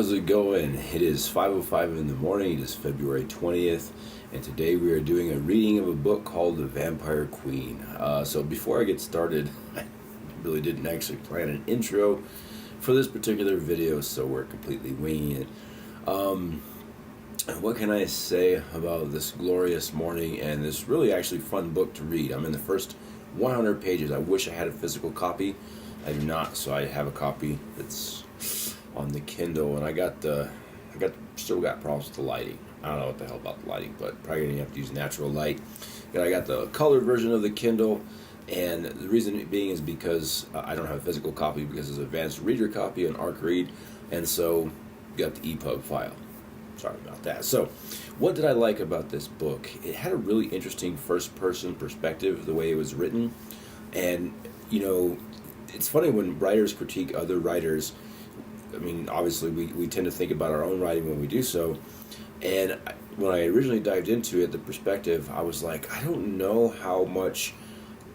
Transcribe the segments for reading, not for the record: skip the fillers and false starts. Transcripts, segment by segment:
How's it going? It is 5:05 in the morning. It is February 20th, and today we are doing a reading of a book called The Vampire Queen. So before I get started, I really didn't actually plan an intro for this particular video, so we're completely winging it. What can I say about this glorious morning and this really actually fun book to read? I'm in the first 100 pages. I wish I had a physical copy. I do not, so I have a copy that's on the Kindle, and still got problems with the lighting. I don't know what the hell about the lighting, but probably gonna have to use natural light. And I got the colored version of the Kindle, and the reason being is because I don't have a physical copy because it's an advanced reader copy, an ARC read, and so got the EPUB file. Sorry about that. So, what did I like about this book? It had a really interesting first-person perspective, the way it was written, and it's funny when writers critique other writers. I mean, obviously, we tend to think about our own writing when we do so. And when I originally dived into it, the perspective, I was like, I don't know how much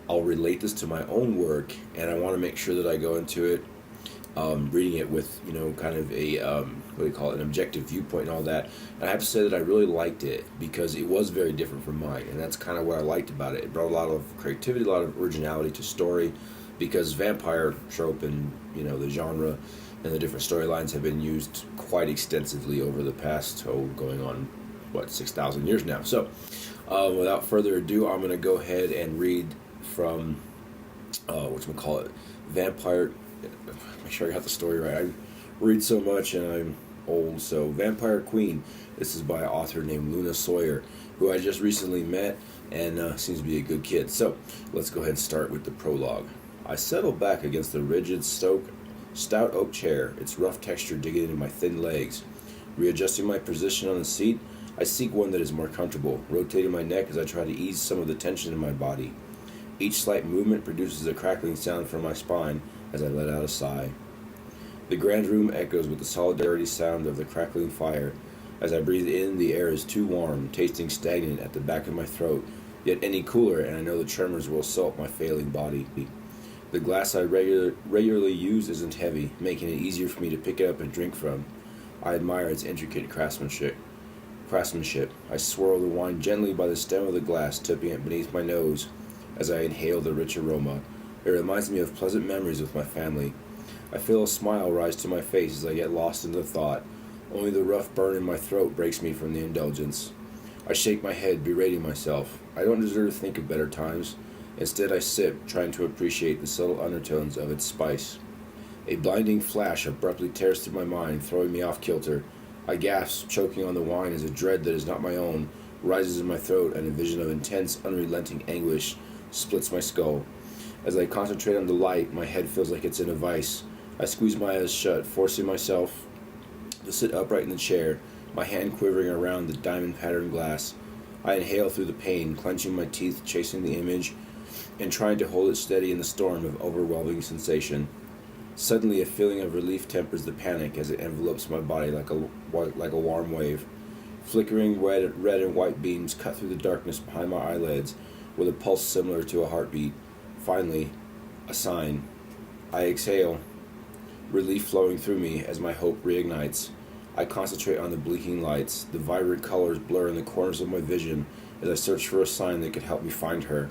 I'll relate this to my own work, and I want to make sure that I go into it reading it with, kind of a, an objective viewpoint and all that. And I have to say that I really liked it because it was very different from mine, and that's kind of what I liked about it. It brought a lot of creativity, a lot of originality to story, because vampire trope and, the genre and the different storylines have been used quite extensively over the past, going on, 6,000 years now. So, without further ado, I'm going to go ahead and read from, Vampire, make sure I got the story right. I read so much and I'm old. So, Vampire Queen, this is by an author named Luna Sawyer, who I just recently met and seems to be a good kid. So, let's go ahead and start with the prologue. I settled back against the rigid, stout oak chair, its rough texture digging into my thin legs. Readjusting my position on the seat, I seek one that is more comfortable, rotating my neck as I try to ease some of the tension in my body. Each slight movement produces a crackling sound from my spine as I let out a sigh. The grand room echoes with the solidarity sound of the crackling fire. As I breathe in, the air is too warm, tasting stagnant at the back of my throat, yet any cooler and I know the tremors will assault my failing body. The glass I regularly use isn't heavy, making it easier for me to pick it up and drink from. I admire its intricate craftsmanship. I swirl the wine gently by the stem of the glass, tipping it beneath my nose as I inhale the rich aroma. It reminds me of pleasant memories with my family. I feel a smile rise to my face as I get lost in the thought. Only the rough burn in my throat breaks me from the indulgence. I shake my head, berating myself. I don't deserve to think of better times. Instead, I sip, trying to appreciate the subtle undertones of its spice. A blinding flash abruptly tears through my mind, throwing me off kilter. I gasp, choking on the wine as a dread that is not my own rises in my throat, and a vision of intense, unrelenting anguish splits my skull. As I concentrate on the light, my head feels like it's in a vice. I squeeze my eyes shut, forcing myself to sit upright in the chair, my hand quivering around the diamond-patterned glass. I inhale through the pain, clenching my teeth, chasing the image, and trying to hold it steady in the storm of overwhelming sensation. Suddenly, a feeling of relief tempers the panic as it envelopes my body like a warm wave. Flickering red and white beams cut through the darkness behind my eyelids with a pulse similar to a heartbeat. Finally, a sign. I exhale, relief flowing through me as my hope reignites. I concentrate on the blinking lights. The vibrant colors blur in the corners of my vision as I search for a sign that could help me find her.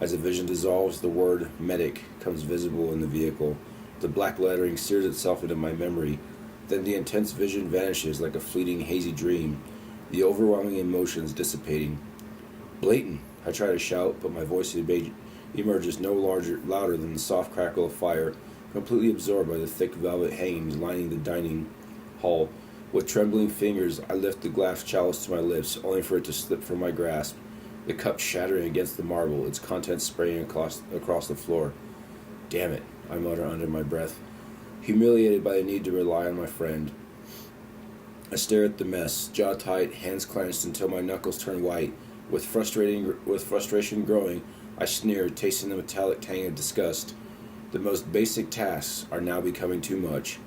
As the vision dissolves, the word medic comes visible in the vehicle. The black lettering sears itself into my memory. Then the intense vision vanishes like a fleeting, hazy dream, the overwhelming emotions dissipating. Blatant, I try to shout, but my voice emerges no louder than the soft crackle of fire, completely absorbed by the thick velvet hangings lining the dining hall. With trembling fingers, I lift the glass chalice to my lips, only for it to slip from my grasp. The cup shattering against the marble, its contents spraying across the floor. Damn it, I mutter under my breath, humiliated by the need to rely on my friend. I stare at the mess, jaw tight, hands clenched until my knuckles turn white. With frustration growing, I sneer, tasting the metallic tang of disgust. The most basic tasks are now becoming too much.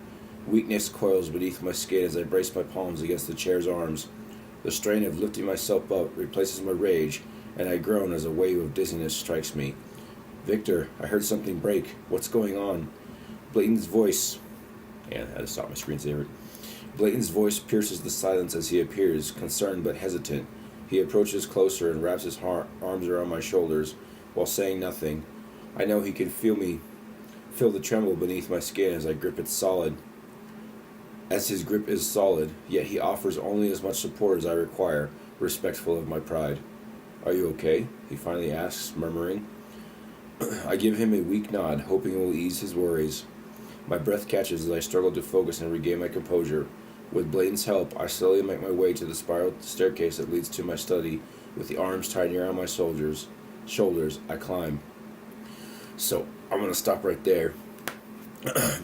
Weakness coils beneath my skin as I brace my palms against the chair's arms. The strain of lifting myself up replaces my rage, and I groan as a wave of dizziness strikes me. Victor, I heard something break. What's going on? Blayton's voice. And I had to stop my screensaver. Blayton's voice pierces the silence as he appears, concerned but hesitant. He approaches closer and wraps his arms around my shoulders while saying nothing. I know he can feel the tremble beneath my skin as I grip it solid. As his grip is solid, yet he offers only as much support as I require, respectful of my pride. Are you okay? He finally asks, murmuring. I give him a weak nod, hoping it will ease his worries. My breath catches as I struggle to focus and regain my composure. With Blayton's help, I slowly make my way to the spiral staircase that leads to my study. With the arms tied around my shoulders, I climb. So, I'm going to stop right there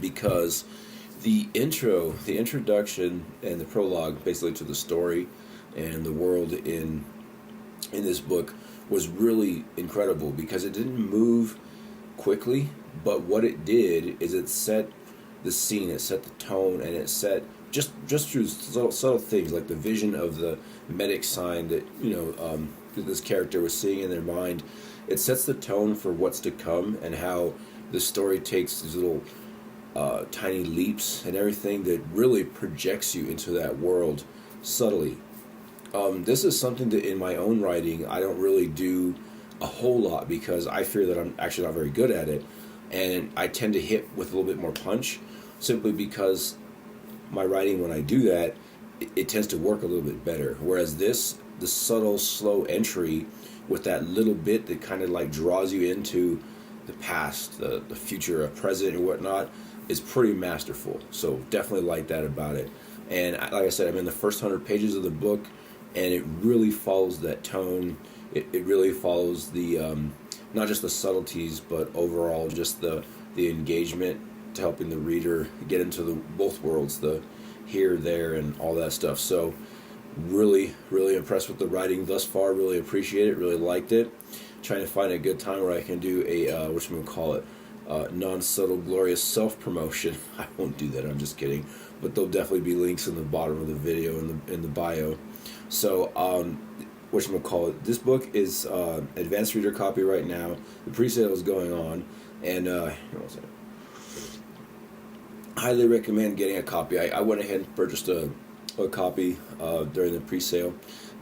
because the introduction and the prologue basically to the story and the world in this book was really incredible because it didn't move quickly, but what it did is it set the scene, it set the tone, and it set just through subtle things like the vision of the medic sign that this character was seeing in their mind. It sets the tone for what's to come and how the story takes these little tiny leaps and everything that really projects you into that world subtly. This is something that in my own writing I don't really do a whole lot because I fear that I'm actually not very good at it, and I tend to hit with a little bit more punch simply because my writing, when I do that, it tends to work a little bit better. Whereas the subtle, slow entry with that little bit that kind of like draws you into the past, the future, a present, and whatnot, is pretty masterful. So definitely like that about it. And like I said, I'm in the first 100 pages of the book, and it really follows that tone. It really follows the not just the subtleties, but overall just the engagement to helping the reader get into both worlds, the here, there, and all that stuff. So really, really impressed with the writing thus far. Really appreciate it. Really liked it. Trying to find a good time where I can do a non-subtle, glorious self-promotion. I won't do that. I'm just kidding. But there'll definitely be links in the bottom of the video in the bio. So this book is advanced reader copy right now. The pre-sale is going on, and highly recommend getting a copy. I went ahead and purchased a copy during the pre-sale,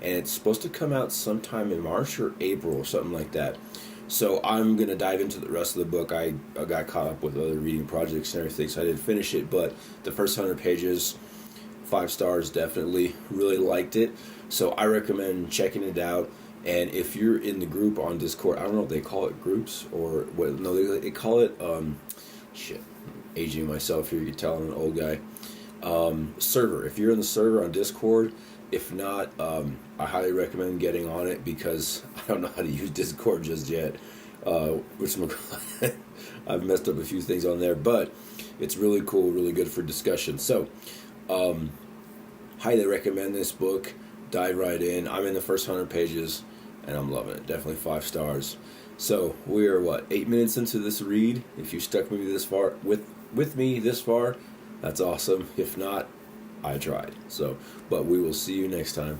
and it's supposed to come out sometime in March or April or something like that. So I'm going to dive into the rest of the book. I got caught up with other reading projects and everything, so I didn't finish it, but the first 100 pages, 5 stars, definitely. Really liked it. So I recommend checking it out. And if you're in the group on Discord, I don't know if they call it groups or what. No, they call it aging myself here, you can tell I'm an old guy. Server. If you're in the server on Discord, if not, I highly recommend getting on it because I don't know how to use Discord just yet. I've messed up a few things on there, but it's really cool, really good for discussion. So, highly recommend this book. Dive right in. I'm in the first 100 pages, and I'm loving it. Definitely 5 stars. So we are 8 minutes into this read. If you stuck with me this far, with me this far, that's awesome. If not, I tried. So, but we will see you next time.